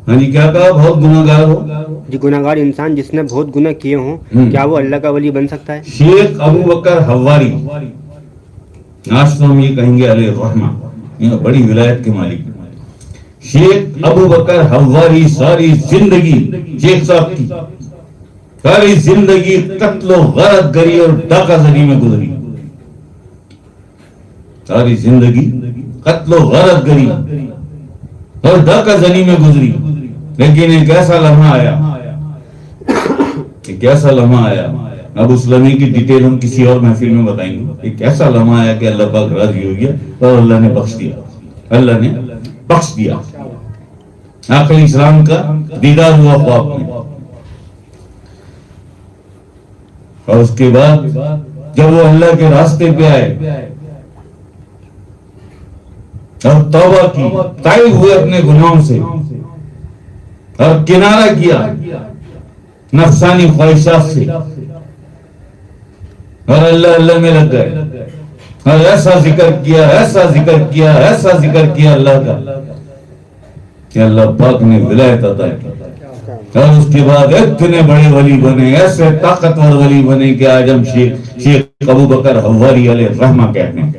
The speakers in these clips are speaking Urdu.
ہاں جی کیا کہا؟ بہت گناہگار ہو؟ جی گناہگار انسان جس نے بہت گناہ کیے ہوں کیا وہ اللہ کا ولی بن سکتا ہے؟ شیخ ابو بکر حواری، آج تو ہم یہ کہیں گے علیہ الرحمہ، یہ بڑی ولایت کے مالک شیخ ابو بکر حواری ساری زندگی، شیخ صاحب کی ساری زندگی قتل و غارت گری اور ڈاکہ زنی میں گزری، ساری زندگی قتل و غارت گری اور ڈاکہ زنی میں گزری، لیکن ایک ایسا لمحہ آیا، ایک ایسا لمحہ آیا، اب اس لمحے کی ڈیٹیل ہم کسی اور محفل میں بتائیں گے، ایک ایسا لمحہ آیا کہ اللہ پاک راضی ہو گیا اور اللہ نے بخش دیا، اللہ نے بخش دیا، آخر اسلام کا دیدار ہوا خواب میں، اور اس کے بعد جب وہ اللہ کے راستے پہ آئے اور توبہ کی، تائب ہوئے اپنے گناہوں سے اور کنارہ کیا نفسانی خواہشات سے اور اللہ اللہ میں لگ گئے اور ایسا ذکر کیا، ایسا ذکر کیا، ایسا ذکر کیا اللہ کا کہ اللہ پاک نے ولایت عطا کی، اور اس کے بعد اتنے بڑے ولی بنے، ایسے طاقتور ولی بنے کہ آج ہم شیخ ابو بکر حواری علیہ الرحمہ کہتے ہیں۔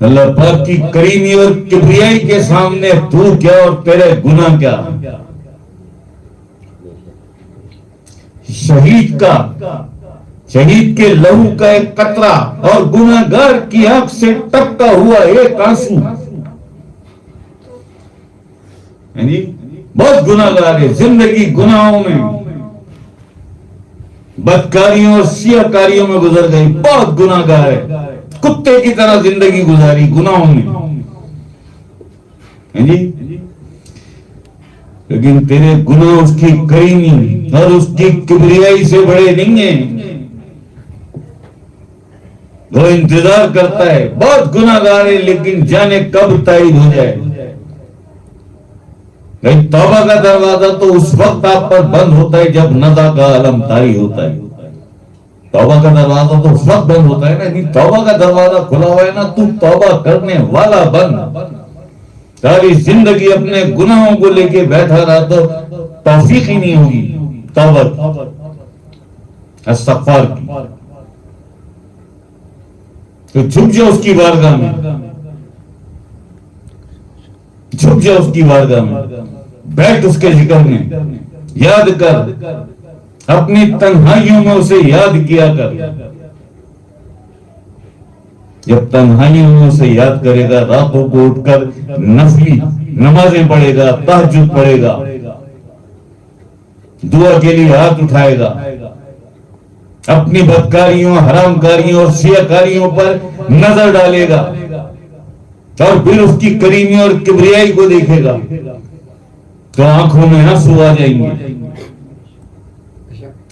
اللہ پاک کی کریمی اور کبریائی کے سامنے تو کیا اور تیرے گناہ کیا، شہید کے لہو کا ایک قطرہ اور گناہگار کی آنکھ سے ٹپکا ہوا ایک آنسو، یعنی بہت گناہگار ہے، زندگی گناہوں میں، بدکاریوں اور سیاہ کاریوں میں گزر گئی، بہت گناہگار ہے، کتے کی طرح زندگی گزاری گناہوں میں، لیکن تیرے گناہ اس کی کریمی اور اس کی کبریائی سے بڑے نہیں ہیں، وہ انتظار کرتا ہے، بہت گناہگار ہے لیکن جانے کب تائب ہو جائے۔ توبہ کا دروازہ تو اس وقت آپ پر بند ہوتا ہے جب نزا کا عالم طاری ہوتا ہے، توبہ کا دروازہ تو اس وقت بند ہوتا ہے نا، توبہ کا دروازہ کھلا ہوا ہے نا، تو توبہ کرنے والا بن، ساری زندگی اپنے گناہوں کو لے کے بیٹھا رہا تو توفیق ہی نہیں ہوگی توبہ کی، استغفار کی، تو جھک جاؤ اس کی بارگاہ میں، جھک جاؤ اس کی بارگاہ میں، بیٹھ اس کے ذکر میں، یاد کر، اپنی تنہائیوں میں اسے یاد کیا کر، جب تنہائیوں میں اسے یاد کرے گا، راتوں کو اٹھ کر نفلی نمازیں پڑھے گا، تہجد پڑھے گا، دعا کے لیے ہاتھ اٹھائے گا، اپنی بدکاریوں، حرام کاریوں اور سیاہ کاریوں پر نظر ڈالے گا، اور پھر اس کی کریمی اور کبریائی کو دیکھے گا تو آنکھوں میں آنسو آ جائیں گے،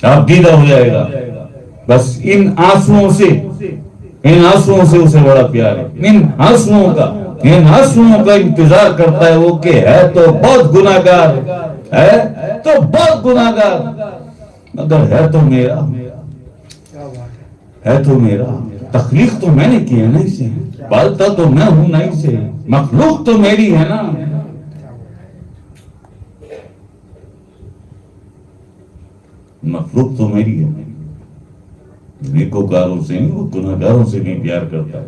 آپ دیدہ ہو جائے گا، بس ان آنسوؤں سے اسے بڑا پیار ہے، ان آنسوؤں کا انتظار کرتا ہے وہ کہ ہے تو بہت گناہگار، ہے تو بہت گناہگار، مگر ہے تو میرا، تخلیق تو میں نے کی ہے نا اسے، پالتا تو میں ہوں نا اسے، مخلوق تو میری ہے نا، مخلوق تو میری ہے، نیکوکاروں سے نہیں، وہ گناہگاروں سے بھی پیار کرتا ہے،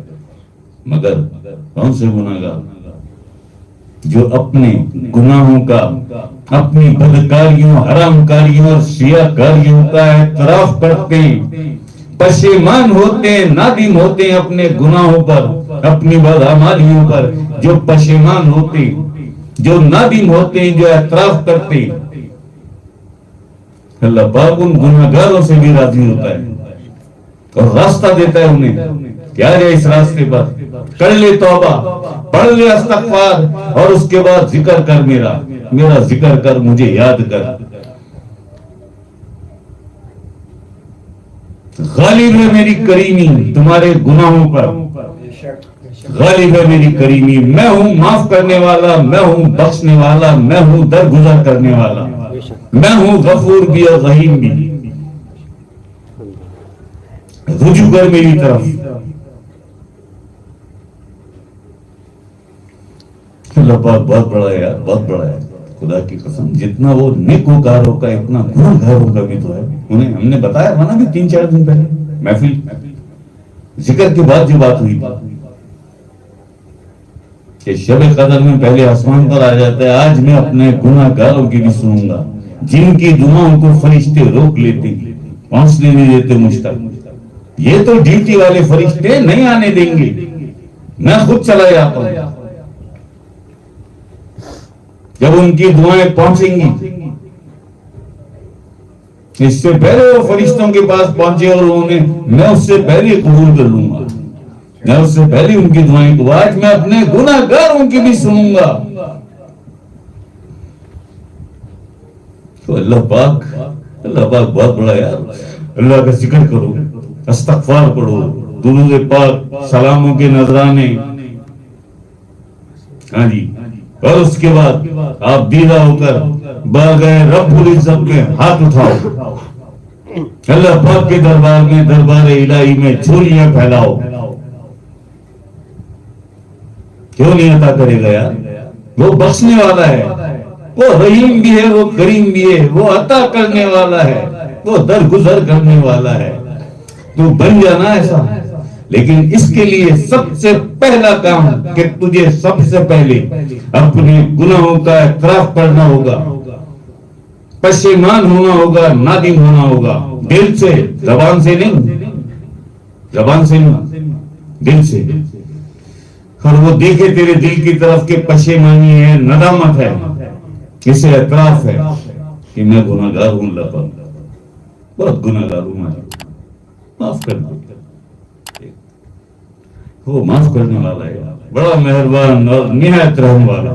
مگر کون سے گناہگار؟ جو اپنے گناہوں کا، اپنی بدکاریوں، حرام کاریوں اور سیاہ کاریوں کا اعتراف کرتے ہیں، پشیمان ہوتے ہیں، نادم ہوتے ہیں اپنے گناہوں پر، اپنی بدعمالیوں پر، جو پشیمان ہوتے، جو نادم ہوتے ہیں، جو اعتراف کرتے، اللہ پاک ان گناہگاروں سے بھی راضی ہوتا ہے اور راستہ دیتا ہے انہیں کہ آ جائے اس راستے پر، کر لے توبہ، پڑھ لے استغفار، اور اس کے بعد ذکر کر، میرا ذکر کر، مجھے یاد کر، غالب ہے میری کریمی تمہارے گناہوں پر، غالب ہے میری کریمی، میں ہوں معاف کرنے والا، میں ہوں بخشنے والا، میں ہوں درگزر کرنے والا، میں ہوں غفور بھی اور رحیم بھی، رجوع کر میری طرف۔ اللہ پاک بہت بڑا ہے یار, بہت بڑا ہے. خدا کی قسم, جتنا وہ نیکوکاروں کا اتنا گنہگاروں کا بھی تو ہے. انہیں ہم نے بتایا تھا نا بھی 3-4 دن پہلے محفل ذکر کے بعد جو بات ہوئی کہ شب قدر میں پہلے آسمان پر آ جاتا ہے, آج میں اپنے گنہگاروں کی بھی سنوں گا جن کی دعاؤں کو فرشتے روک لیتے ہیں, پہنچنے نہیں دیتے مجھ تک. یہ تو ڈیوٹی والے فرشتے نہیں آنے دیں گے, میں خود چلا جاتا ہوں. جب ان کی دعائیں پہنچیں گی, اس سے پہلے وہ فرشتوں کے پاس پہنچے اور میں اس سے پہلے قبول کر لوں گا, میں اس سے پہلے ان کی دعائیں کو, آج میں اپنے گناہگاروں کی بھی سنوں گا. تو اللہ پاک بہت بڑا یار. اللہ کا ذکر کرو, استغفار پڑھو, درود پاک, سلاموں کے نذرانے, ہاں جی, اور اس کے بعد آپ دیدہ ہو کر باغ رب العزت میں ہاتھ اٹھاؤ, اللہ پاک کے دربار میں, دربار الہی میں جھولیاں پھیلاؤ. کیوں نہیں عطا کرے گا یار؟ وہ بخشنے والا ہے, وہ رحیم بھی ہے, وہ کریم بھی ہے, وہ عطا کرنے والا ہے, وہ درگزر کرنے والا ہے. تو بن جانا ایسا. لیکن اس کے لیے سب سے پہلا کام کہ تجھے سب سے پہلے اپنے گناہوں کا اعتراف کرنا ہوگا, پشیمان ہونا ہوگا, نادم ہونا ہوگا, دل سے, زبان سے نہیں, زبان سے نہیں, دل سے. اور وہ دیکھے تیرے دل کی طرف کہ پشیمانی ہے, ندامت ہے, اسے اعتراف ہے کہ میں گناہگار ہوں, اللہ پاک بہت گناہگار ہوں, معاف کر دو. وہ معاف کرنے والا ہے, بڑا مہربان اور نہایت رحم والا.